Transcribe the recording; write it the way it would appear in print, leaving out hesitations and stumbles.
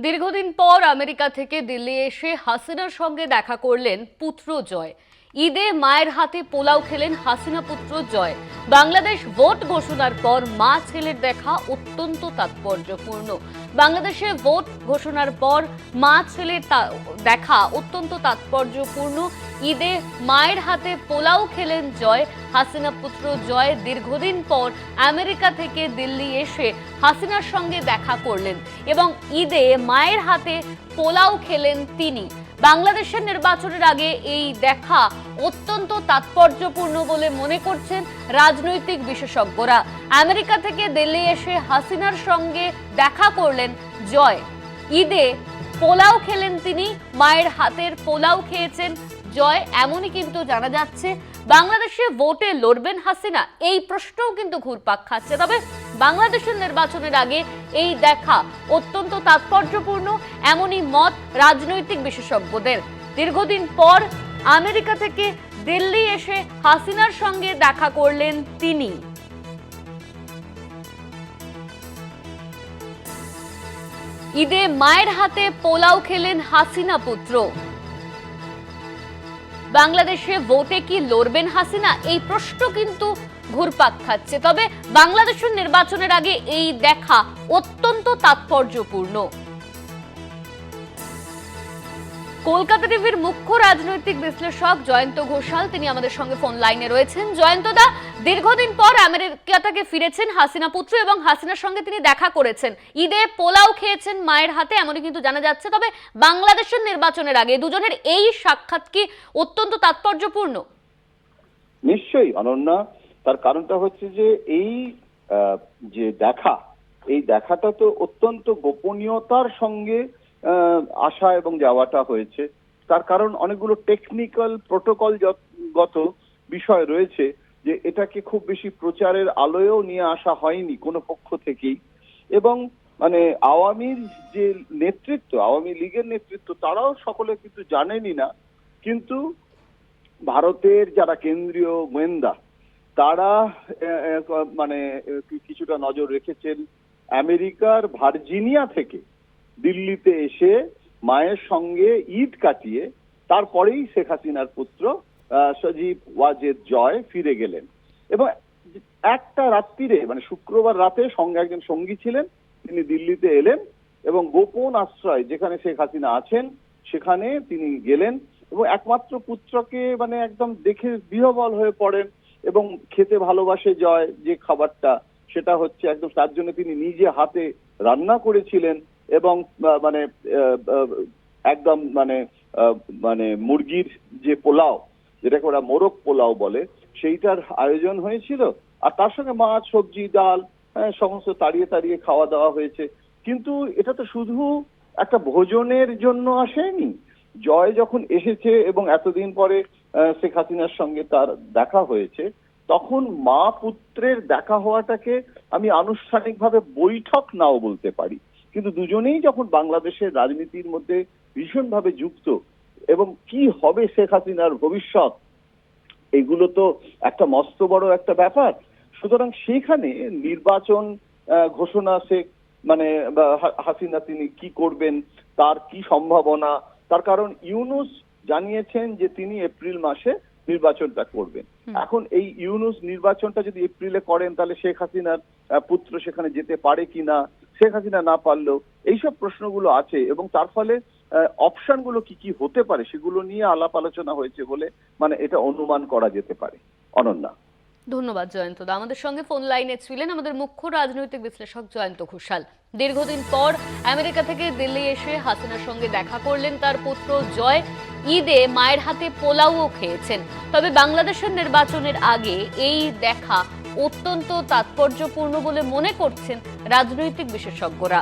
দীর্ঘদিন পর আমেরিকা থেকে দিল্লি এসে হাসিনার সঙ্গে দেখা করলেন পুত্র জয়। ঈদে মায়ের হাতে পোলাও খেলেন হাসিনা পুত্র জয়। বাংলাদেশ ভোট ঘোষণার পর মা ছেলের দেখা অত্যন্ত তাৎপর্যপূর্ণ। বাংলাদেশে ভোট ঘোষণার পর মা ছেলের দেখা অত্যন্ত তাৎপর্যপূর্ণ। ঈদে মায়ের হাতে পোলাও খেলেন জয়। হাসিনা পুত্র জয় দীর্ঘদিন পর আমেরিকা থেকে দিল্লি এসে হাসিনার সঙ্গে দেখা করলেন এবং ঈদে মায়ের হাতে পোলাও খেলেন তিনি। বাংলাদেশের নির্বাচনের আগে এই দেখা অত্যন্ত তাৎপর্যপূর্ণ বলে মনে করছেন রাজনৈতিক বিশেষজ্ঞরা। আমেরিকা থেকে দিল্লি এসে হাসিনার সঙ্গে দেখা করলেন জয়। ঈদে পোলাও খেলেন তিনি, মায়ের হাতের পোলাও খেয়েছেন জয়, এমনই কিন্তু জানা যাচ্ছে। বাংলাদেশে ভোটে লড়বেন হাসিনা, এই প্রশ্নও কিন্তু ঘুরপাক খাচ্ছে। তবে বাংলাদেশের নির্বাচনের আগে এই দেখা অত্যন্ত তাৎপর্যপূর্ণ, এমনই মত রাজনৈতিক বিশেষজ্ঞদের। দীর্ঘদিন পর আমেরিকা থেকে দিল্লি এসে হাসিনার সঙ্গে দেখা করলেন তিনি। ঈদে মায়ের হাতে পোলাও খেলেন হাসিনা পুত্র। বাংলাদেশে ভোটে কি লড়বেন হাসিনা, এই প্রশ্ন কিন্তু ঘুরপাক খাচ্ছে। তবে বাংলাদেশের নির্বাচনের আগে এই দেখা অত্যন্ত তাৎপর্যপূর্ণ। কলকাতা টিভির মুখ্য রাজনৈতিক বিশ্লেষক জয়ন্ত ঘোষাল তিনি আমাদের সঙ্গে ফোন লাইনে রয়েছেন। জয়ন্তদা, দীর্ঘদিন পর আমেরিকা থেকে ফিরেছেন হাসিনা পুত্র এবং হাসিনার সঙ্গে তিনি দেখা করেছেন। ঈদে পোলাও খেয়েছেন মায়ের হাতে, এমনই কিন্তু জানা যাচ্ছে। তবে বাংলাদেশের নির্বাচনের আগে দুজনের এই সাক্ষাৎ কি অত্যন্ত তাৎপর্যপূর্ণ? নিশ্চয়ই অনন্যা, তার কারণটা হচ্ছে যে এই যে দেখা, এই দেখাটা তো অত্যন্ত গোপনীয়তার সঙ্গে আসা এবং যাওয়াটা হয়েছে। তার কারণ অনেকগুলো টেকনিক্যাল প্রোটোকলগত বিষয় রয়েছে, যে এটাকে খুব বেশি প্রচারের আলোয়ও নিয়ে আসা হয়নি কোনো পক্ষ থেকেই। এবং মানে আওয়ামীর যে নেতৃত্ব, আওয়ামী লীগের নেতৃত্ব, তারাও সকলে কিন্তু জানেনই না। কিন্তু ভারতের যারা কেন্দ্রীয় গোয়েন্দা, তারা মানে কিছুটা নজর রেখেছেন। আমেরিকার ভার্জিনিয়া থেকে দিল্লিতে এসে মায়ের সঙ্গে ঈদ কাটিয়ে তারপরেই শেখ হাসিনার পুত্র সজীব ওয়াজেদ জয় ফিরে গেলেন। এবং একটা রাত্রিরে, মানে শুক্রবার রাতে সঙ্গে একজন সঙ্গী ছিলেন, তিনি দিল্লিতে এলেন এবং গোপন আশ্রয় যেখানে শেখ হাসিনা আছেন সেখানে তিনি গেলেন এবং একমাত্র পুত্রকে মানে একদম দেখে বিহ্বল হয়ে পড়েন। এবং খেতে ভালোবাসে জয় যে খাবারটা, সেটা হচ্ছে একদম তার জন্য তিনি নিজে হাতে রান্না করেছিলেন এবং মানে একদম মানে মানে মুরগির যে পোলাও, যেটাকে ওরা মোরগ পোলাও বলে, সেইটার আয়োজন হয়েছিল। আর তার সঙ্গে মাছ, সবজি, ডাল, সমস্ত তাড়িয়ে তাড়িয়ে খাওয়া দাওয়া হয়েছে। কিন্তু এটা তো শুধু একটা ভোজনের জন্য আসেনি। জয় যখন এসেছে এবং এতদিন পরে শেখ হাসিনার সঙ্গে তার দেখা হয়েছে, তখন মা পুত্রের দেখা হওয়াটাকে আমি আনুষ্ঠানিকভাবে বৈঠক নাও বলতে পারি, কিন্তু দুজনেই যখন বাংলাদেশের রাজনীতির মধ্যে ভীষণভাবে যুক্ত এবং কি হবে শেখ হাসিনার ভবিষ্যৎ, এগুলো তো একটা মস্ত বড় একটা ব্যাপার। সুতরাং সেখানে নির্বাচন ঘোষণা শেখ মানে হাসিনা তিনি কি করবেন, তার কি সম্ভাবনা, তার কারণ ইউনূস জানিয়েছেন যে তিনি এপ্রিল মাসে নির্বাচনটা করবেন। এখন এই ইউনূস নির্বাচনটা যদি এপ্রিলে করেন, তাহলে শেখ হাসিনার পুত্র সেখানে যেতে পারে কিনা, শেখ হাসিনা না পারলেও, এইসব প্রশ্নগুলো আছে। এবং তার ফলে অপশনগুলো কি কি হতে পারে সেগুলো নিয়ে আলাপ আলোচনা হয়েছে বলে মানে এটা অনুমান করা যেতে পারে। অনন্যা, ধন্যবাদ জয়ন্তদা। আমাদের সঙ্গে ফোন লাইনে ছিলেন আমাদের মুখ্য রাজনৈতিক বিশ্লেষক জয়ন্ত ঘোষাল। দীর্ঘদিন পর আমেরিকা থেকে দিল্লি এসে হাসিনার সঙ্গে দেখা করলেন তার পুত্র জয়। ঈদে মায়ের হাতে পোলাও খেয়েছেন। তবে বাংলাদেশের নির্বাচনের আগে এই দেখা অত্যন্ত তাৎপর্যপূর্ণ বলে মনে করছেন রাজনৈতিক বিশেষজ্ঞরা।